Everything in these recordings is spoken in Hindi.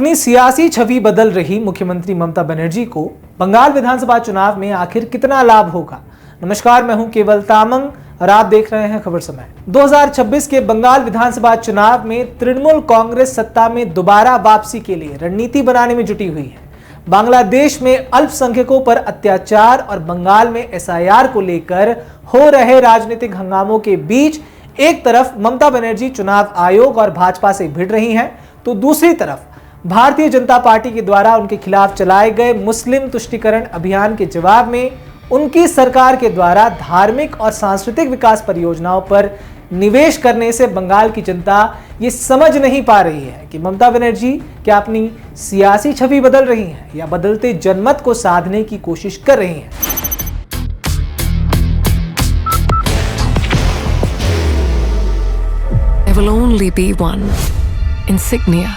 अपनी सियासी छवि बदल रही मुख्यमंत्री ममता बनर्जी को बंगाल विधानसभा चुनाव में आखिर कितना लाभ होगा। नमस्कार, मैं हूं केवल तामंग और आप देख रहे हैं खबर समय। 2026 के बंगाल विधानसभा चुनाव में तृणमूल कांग्रेस सत्ता में दोबारा वापसी के लिए रणनीति बनाने में जुटी हुई है। बांग्लादेश में अल्पसंख्यकों पर अत्याचार और बंगाल में एसआईआर को लेकर हो रहे राजनीतिक हंगामों के बीच एक तरफ ममता बनर्जी चुनाव आयोग और भाजपा से भिड़ रही हैं, तो दूसरी तरफ भारतीय जनता पार्टी के द्वारा उनके खिलाफ चलाए गए मुस्लिम तुष्टीकरण अभियान के जवाब में उनकी सरकार के द्वारा धार्मिक और सांस्कृतिक विकास परियोजनाओं पर निवेश करने से बंगाल की जनता ये समझ नहीं पा रही है कि ममता बनर्जी क्या अपनी सियासी छवि बदल रही हैं या बदलते जनमत को साधने की कोशिश कर रही हैं। There will only be one insignia.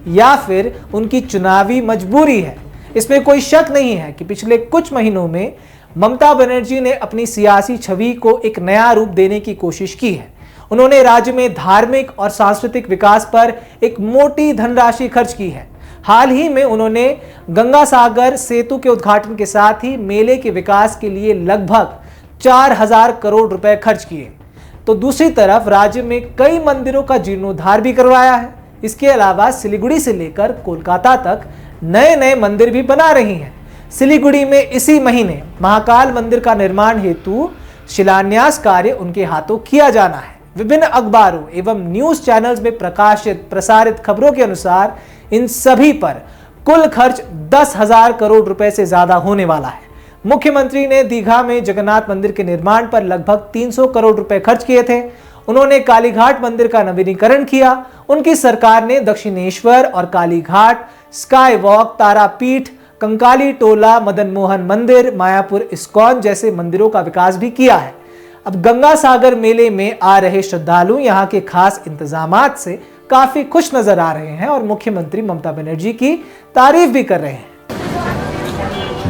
या फिर उनकी चुनावी मजबूरी है। इसमें कोई शक नहीं है कि पिछले कुछ महीनों में ममता बनर्जी ने अपनी सियासी छवि को एक नया रूप देने की कोशिश की है। उन्होंने राज्य में धार्मिक और सांस्कृतिक विकास पर एक मोटी धनराशि खर्च की है। हाल ही में उन्होंने गंगा सागर सेतु के उद्घाटन के साथ ही मेले के विकास के लिए लगभग 4000 करोड़ रुपए खर्च किए। तो दूसरी तरफ राज्य में कई मंदिरों का जीर्णोद्धार भी करवाया है। इसके अलावा सिलीगुड़ी से लेकर कोलकाता तक नए नए मंदिर भी बना रही हैं। सिलीगुड़ी में इसी महीने महाकाल मंदिर का निर्माण हेतु शिलान्यास कार्य उनके हाथों किया जाना है। विभिन्न अखबारों एवं न्यूज चैनल्स में प्रसारित खबरों के अनुसार इन सभी पर कुल खर्च 10,000 करोड़ रुपए से ज्यादा होने वाला है। मुख्यमंत्री ने दीघा में जगन्नाथ मंदिर के निर्माण पर लगभग 300 करोड़ रुपए खर्च किए थे। उन्होंने कालीघाट मंदिर का नवीनीकरण किया। उनकी सरकार ने दक्षिणेश्वर और कालीघाट, स्काई वॉक, तारापीठ, कंकाली टोला, मदन मोहन मंदिर, मायापुर इस्कॉन जैसे मंदिरों का विकास भी किया है। अब गंगा सागर मेले में आ रहे श्रद्धालु यहां के खास इंतजामात से काफी खुश नजर आ रहे हैं और मुख्यमंत्री ममता बनर्जी की तारीफ भी कर रहे हैं।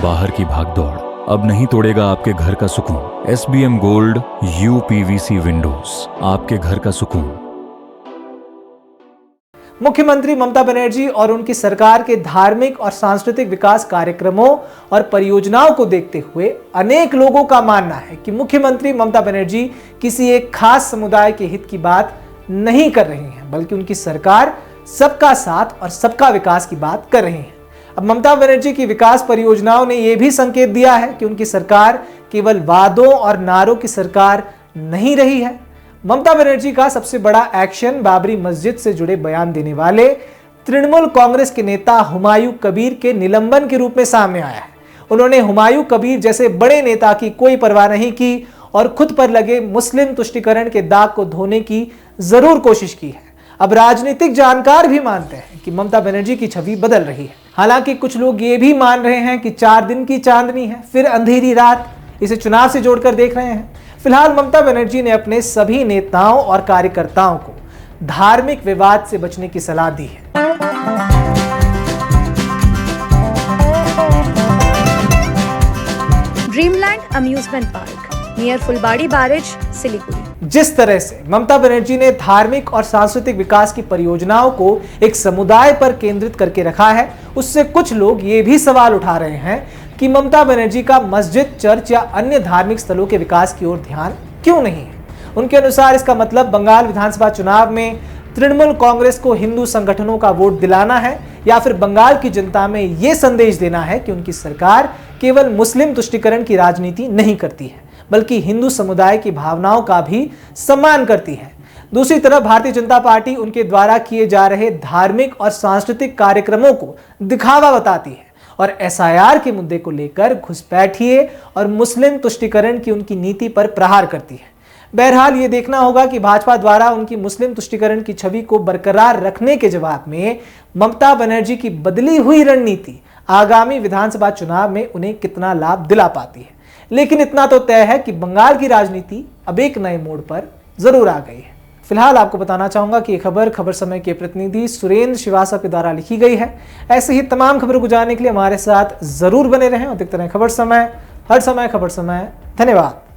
बाहर की भागदौड़ अब नहीं तोड़ेगा आपके घर का सुकून। SBM गोल्ड UPVC विंडोज, आपके घर का सुकून। मुख्यमंत्री ममता बनर्जी और उनकी सरकार के धार्मिक और सांस्कृतिक विकास कार्यक्रमों और परियोजनाओं को देखते हुए अनेक लोगों का मानना है कि मुख्यमंत्री ममता बनर्जी किसी एक खास समुदाय के हित की बात नहीं कर रही हैं, बल्कि उनकी सरकार सबका साथ और सबका विकास की बात कर रही है। अब ममता बनर्जी की विकास परियोजनाओं ने यह भी संकेत दिया है कि उनकी सरकार केवल वादों और नारों की सरकार नहीं रही है। ममता बनर्जी का सबसे बड़ा एक्शन बाबरी मस्जिद से जुड़े बयान देने वाले तृणमूल कांग्रेस के नेता हुमायूं कबीर के निलंबन के रूप में सामने आया है। उन्होंने हुमायूं कबीर जैसे बड़े नेता की कोई परवाह नहीं की और खुद पर लगे मुस्लिम तुष्टीकरण के दाग को धोने की जरूर कोशिश की है। अब राजनीतिक जानकार भी मानते हैं कि ममता बनर्जी की छवि बदल रही है। हालांकि कुछ लोग ये भी मान रहे हैं कि 4 दिन की चांदनी है, फिर अंधेरी रात, इसे चुनाव से जोड़कर देख रहे हैं। फिलहाल ममता बनर्जी ने अपने सभी नेताओं और कार्यकर्ताओं को धार्मिक विवाद से बचने की सलाह दी है। ड्रीमलैंड अम्यूजमेंट पार्क नियर फुलबाड़ी बैरेज, सिलीगुड़ी। जिस तरह से ममता बनर्जी ने धार्मिक और सांस्कृतिक विकास की परियोजनाओं को एक समुदाय पर केंद्रित करके रखा है, उससे कुछ लोग ये भी सवाल उठा रहे हैं कि ममता बनर्जी का मस्जिद, चर्च या अन्य धार्मिक स्थलों के विकास की ओर ध्यान क्यों नहीं है। उनके अनुसार इसका मतलब बंगाल विधानसभा चुनाव में तृणमूल कांग्रेस को हिंदू संगठनों का वोट दिलाना है या फिर बंगाल की जनता में यह संदेश देना है कि उनकी सरकार केवल मुस्लिम तुष्टीकरण की राजनीति नहीं करती है, बल्कि हिंदू समुदाय की भावनाओं का भी सम्मान करती है। दूसरी तरफ भारतीय जनता पार्टी उनके द्वारा किए जा रहे धार्मिक और सांस्कृतिक कार्यक्रमों को दिखावा बताती है और SIR के मुद्दे को लेकर घुसपैठिए और मुस्लिम तुष्टीकरण की उनकी नीति पर प्रहार करती है। बहरहाल ये देखना होगा कि भाजपा द्वारा उनकी मुस्लिम तुष्टीकरण की छवि को बरकरार रखने के जवाब में ममता बनर्जी की बदली हुई रणनीति आगामी विधानसभा चुनाव में उन्हें कितना लाभ दिला पाती है। लेकिन इतना तो तय है कि बंगाल की राजनीति अब एक नए मोड़ पर जरूर आ गई है। फिलहाल आपको बताना चाहूंगा कि ये खबर समय के प्रतिनिधि सुरेंद्र श्रीवास्तव के द्वारा लिखी गई है। ऐसे ही तमाम खबरों को जानने के लिए हमारे साथ जरूर बने रहें और देखते रहें खबर समय, हर समय खबर समय। धन्यवाद।